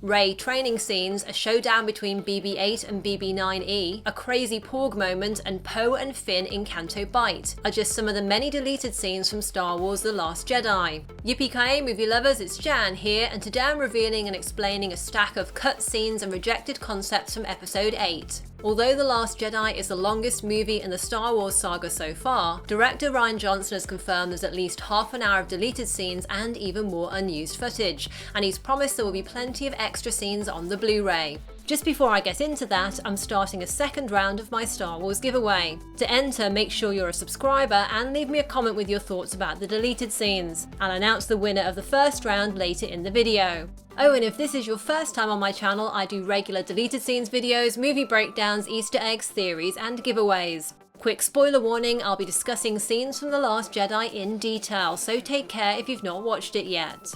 Rey training scenes, a showdown between BB-8 and BB-9E, a crazy Porg moment, and Poe and Finn in Canto Bight are just some of the many deleted scenes from Star Wars The Last Jedi. Yippee-ki-yay movie lovers, it's Jan here, and today I'm revealing and explaining a stack of cut scenes and rejected concepts from Episode 8. Although The Last Jedi is the longest movie in the Star Wars saga so far, director Rian Johnson has confirmed there's at least half an hour of deleted scenes and even more unused footage, and he's promised there will be plenty of extra scenes on the Blu-ray. Just before I get into that, I'm starting a second round of my Star Wars giveaway. To enter, make sure you're a subscriber and leave me a comment with your thoughts about the deleted scenes. I'll announce the winner of the first round later in the video. Oh, and if this is your first time on my channel, I do regular deleted scenes videos, movie breakdowns, Easter eggs, theories, and giveaways. Quick spoiler warning, I'll be discussing scenes from The Last Jedi in detail, so take care if you've not watched it yet.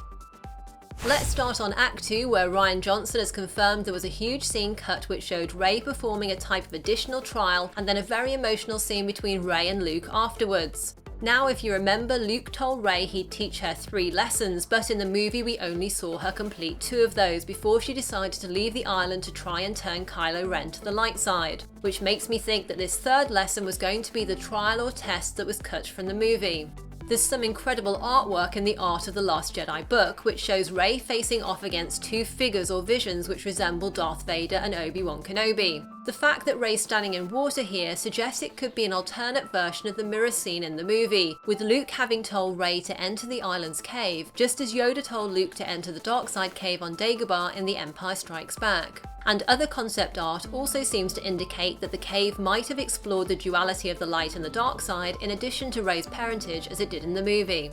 Let's start on Act 2, where Rian Johnson has confirmed there was a huge scene cut which showed Rey performing a type of additional trial and then a very emotional scene between Rey and Luke afterwards. Now, if you remember, Luke told Rey he'd teach her 3 lessons, but in the movie we only saw her complete 2 of those before she decided to leave the island to try and turn Kylo Ren to the light side, which makes me think that this 3rd lesson was going to be the trial or test that was cut from the movie. There's some incredible artwork in the Art of the Last Jedi book, which shows Rey facing off against 2 figures or visions which resemble Darth Vader and Obi-Wan Kenobi. The fact that Rey's standing in water here suggests it could be an alternate version of the mirror scene in the movie, with Luke having told Rey to enter the island's cave, just as Yoda told Luke to enter the dark side cave on Dagobah in The Empire Strikes Back. And other concept art also seems to indicate that the cave might have explored the duality of the light and the dark side in addition to Rey's parentage as it did in the movie.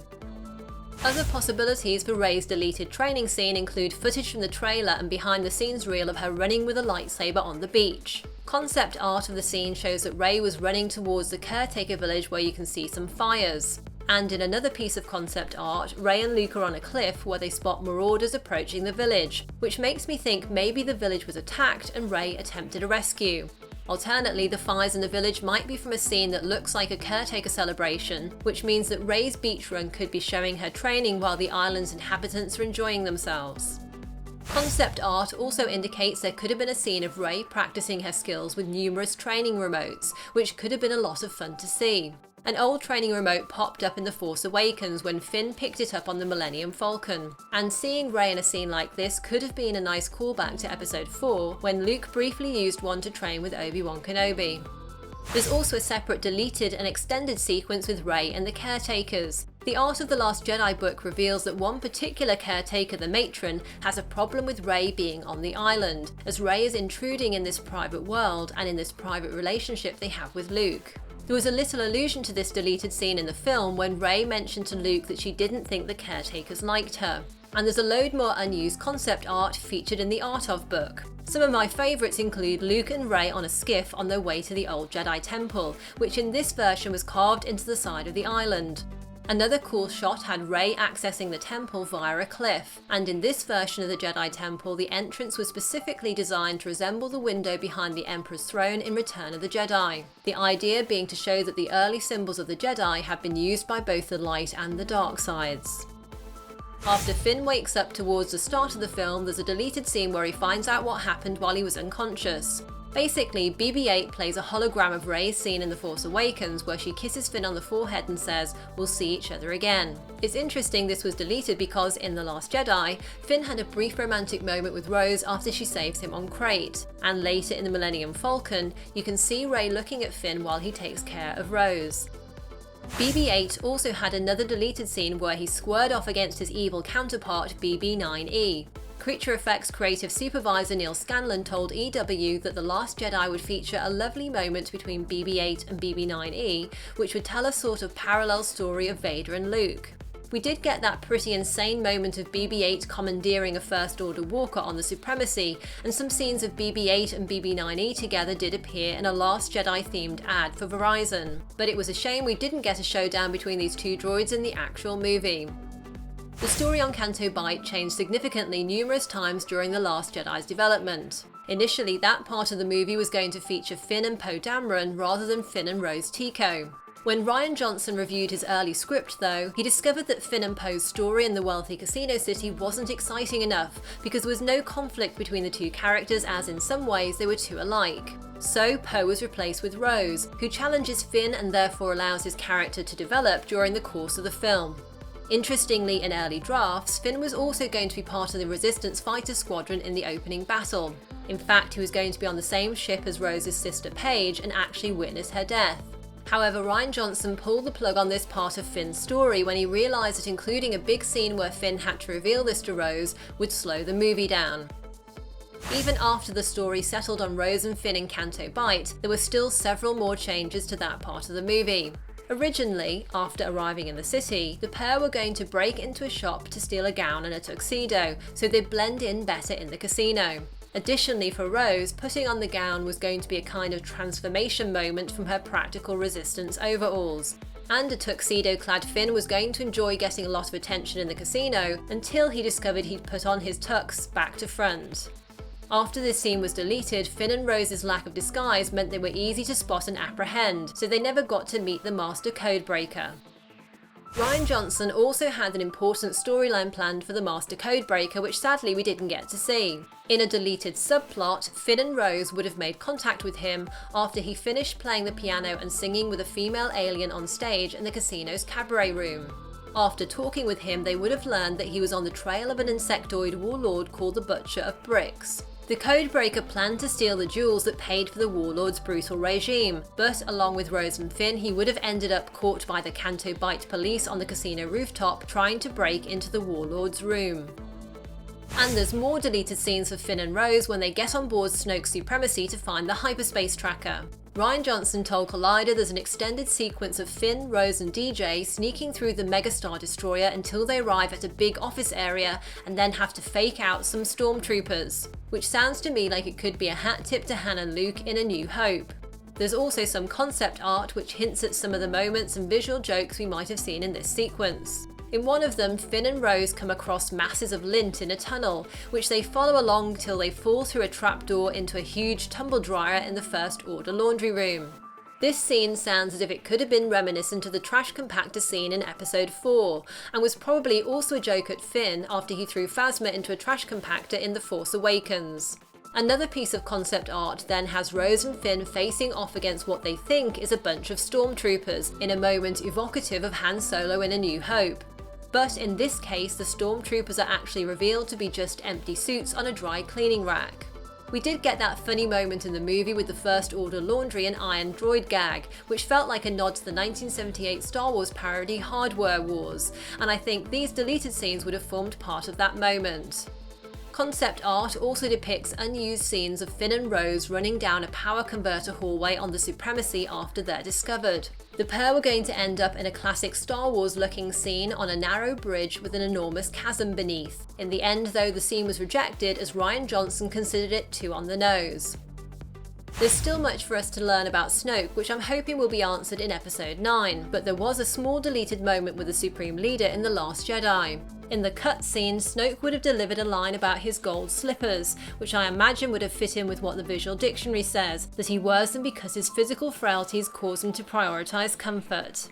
Other possibilities for Rey's deleted training scene include footage from the trailer and behind-the-scenes reel of her running with a lightsaber on the beach. Concept art of the scene shows that Rey was running towards the Caretaker village where you can see some fires. And in another piece of concept art, Rey and Luke are on a cliff where they spot marauders approaching the village, which makes me think maybe the village was attacked and Rey attempted a rescue. Alternately, the fires in the village might be from a scene that looks like a Caretaker celebration, which means that Rey's beach run could be showing her training while the island's inhabitants are enjoying themselves. Concept art also indicates there could have been a scene of Rey practicing her skills with numerous training remotes, which could have been a lot of fun to see. An old training remote popped up in The Force Awakens when Finn picked it up on the Millennium Falcon. And seeing Rey in a scene like this could have been a nice callback to Episode 4, when Luke briefly used one to train with Obi-Wan Kenobi. There's also a separate deleted and extended sequence with Rey and the Caretakers. The Art of the Last Jedi book reveals that one particular caretaker, the matron, has a problem with Rey being on the island, as Rey is intruding in this private world and in this private relationship they have with Luke. There was a little allusion to this deleted scene in the film when Rey mentioned to Luke that she didn't think the Caretakers liked her. And there's a load more unused concept art featured in the Art of book. Some of my favourites include Luke and Rey on a skiff on their way to the old Jedi Temple, which in this version was carved into the side of the island. Another cool shot had Rey accessing the temple via a cliff, and in this version of the Jedi Temple the entrance was specifically designed to resemble the window behind the Emperor's throne in Return of the Jedi, the idea being to show that the early symbols of the Jedi have been used by both the light and the dark sides. After Finn wakes up towards the start of the film, there's a deleted scene where he finds out what happened while he was unconscious. Basically, BB-8 plays a hologram of Rey's scene in The Force Awakens where she kisses Finn on the forehead and says, "We'll see each other again." It's interesting this was deleted because in The Last Jedi, Finn had a brief romantic moment with Rose after she saves him on Crate, and later in the Millennium Falcon, you can see Rey looking at Finn while he takes care of Rose. BB-8 also had another deleted scene where he squared off against his evil counterpart BB-9E. Creature Effects creative supervisor Neil Scanlon told EW that The Last Jedi would feature a lovely moment between BB-8 and BB-9E, which would tell a sort of parallel story of Vader and Luke. We did get that pretty insane moment of BB-8 commandeering a First Order walker on the Supremacy, and some scenes of BB-8 and BB-9E together did appear in a Last Jedi themed ad for Verizon. But it was a shame we didn't get a showdown between these 2 droids in the actual movie. The story on Canto Bight changed significantly numerous times during The Last Jedi's development. Initially, that part of the movie was going to feature Finn and Poe Dameron rather than Finn and Rose Tico. When Rian Johnson reviewed his early script though, he discovered that Finn and Poe's story in the wealthy casino city wasn't exciting enough because there was no conflict between the two characters, as in some ways they were too alike. So Poe was replaced with Rose, who challenges Finn and therefore allows his character to develop during the course of the film. Interestingly, in early drafts, Finn was also going to be part of the Resistance fighter squadron in the opening battle. In fact, he was going to be on the same ship as Rose's sister Paige and actually witness her death. However, Rian Johnson pulled the plug on this part of Finn's story when he realised that including a big scene where Finn had to reveal this to Rose would slow the movie down. Even after the story settled on Rose and Finn in Canto Bight, there were still several more changes to that part of the movie. Originally, after arriving in the city, the pair were going to break into a shop to steal a gown and a tuxedo, so they'd blend in better in the casino. Additionally, for Rose, putting on the gown was going to be a kind of transformation moment from her practical Resistance overalls. And a tuxedo-clad Finn was going to enjoy getting a lot of attention in the casino until he discovered he'd put on his tux back to front. After this scene was deleted, Finn and Rose's lack of disguise meant they were easy to spot and apprehend, so they never got to meet the Master Codebreaker. Rian Johnson also had an important storyline planned for the Master Codebreaker, which sadly we didn't get to see. In a deleted subplot, Finn and Rose would have made contact with him after he finished playing the piano and singing with a female alien on stage in the casino's cabaret room. After talking with him, they would have learned that he was on the trail of an insectoid warlord called the Butcher of Bricks. The Codebreaker planned to steal the jewels that paid for the warlord's brutal regime, but along with Rose and Finn, he would have ended up caught by the Canto Bight police on the casino rooftop trying to break into the warlord's room. And there's more deleted scenes of Finn and Rose when they get on board Snoke's Supremacy to find the hyperspace tracker. Rian Johnson told Collider there's an extended sequence of Finn, Rose and DJ sneaking through the Megastar Destroyer until they arrive at a big office area and then have to fake out some stormtroopers, which sounds to me like it could be a hat tip to Han and Luke in A New Hope. There's also some concept art which hints at some of the moments and visual jokes we might have seen in this sequence. In one of them, Finn and Rose come across masses of lint in a tunnel, which they follow along till they fall through a trapdoor into a huge tumble dryer in the First Order laundry room. This scene sounds as if it could have been reminiscent of the trash compactor scene in Episode 4, and was probably also a joke at Finn after he threw Phasma into a trash compactor in The Force Awakens. Another piece of concept art then has Rose and Finn facing off against what they think is a bunch of stormtroopers, in a moment evocative of Han Solo in A New Hope. But in this case, the stormtroopers are actually revealed to be just empty suits on a dry cleaning rack. We did get that funny moment in the movie with the First Order laundry and iron droid gag, which felt like a nod to the 1978 Star Wars parody Hardware Wars, and I think these deleted scenes would have formed part of that moment. Concept art also depicts unused scenes of Finn and Rose running down a power converter hallway on the Supremacy after they're discovered. The pair were going to end up in a classic Star Wars looking scene on a narrow bridge with an enormous chasm beneath. In the end though, the scene was rejected as Rian Johnson considered it too on the nose. There's still much for us to learn about Snoke, which I'm hoping will be answered in Episode 9, but there was a small deleted moment with the Supreme Leader in The Last Jedi. In the cutscene, Snoke would have delivered a line about his gold slippers, which I imagine would have fit in with what the visual dictionary says, that he wears them because his physical frailties cause him to prioritise comfort.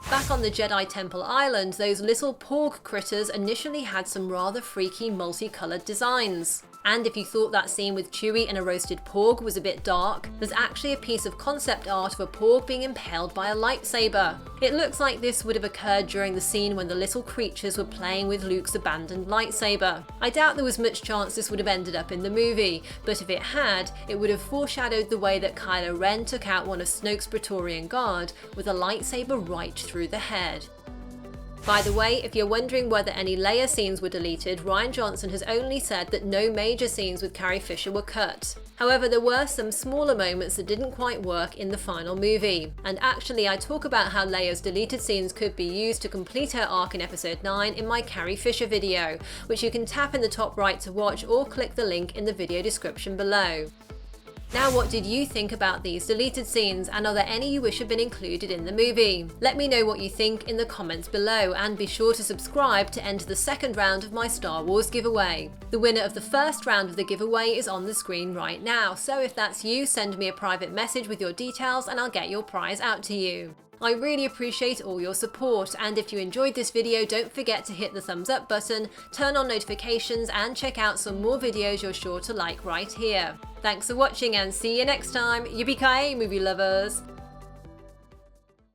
Back on the Jedi Temple Island, those little Porg critters initially had some rather freaky multicoloured designs. And if you thought that scene with Chewie and a roasted Porg was a bit dark, there's actually a piece of concept art of a Porg being impaled by a lightsaber. It looks like this would have occurred during the scene when the little creatures were playing with Luke's abandoned lightsaber. I doubt there was much chance this would have ended up in the movie, but if it had, it would have foreshadowed the way that Kylo Ren took out one of Snoke's Praetorian Guard with a lightsaber right through the head. By the way, if you're wondering whether any Leia scenes were deleted, Rian Johnson has only said that no major scenes with Carrie Fisher were cut. However, there were some smaller moments that didn't quite work in the final movie. And actually, I talk about how Leia's deleted scenes could be used to complete her arc in Episode 9 in my Carrie Fisher video, which you can tap in the top right to watch or click the link in the video description below. Now, what did you think about these deleted scenes, and are there any you wish had been included in the movie? Let me know what you think in the comments below, and be sure to subscribe to enter the second round of my Star Wars giveaway. The winner of the first round of the giveaway is on the screen right now, so if that's you, send me a private message with your details and I'll get your prize out to you. I really appreciate all your support, and if you enjoyed this video, don't forget to hit the thumbs up button, turn on notifications, and check out some more videos you're sure to like right here. Thanks for watching and see you next time. Yippee-ki-yay, movie lovers!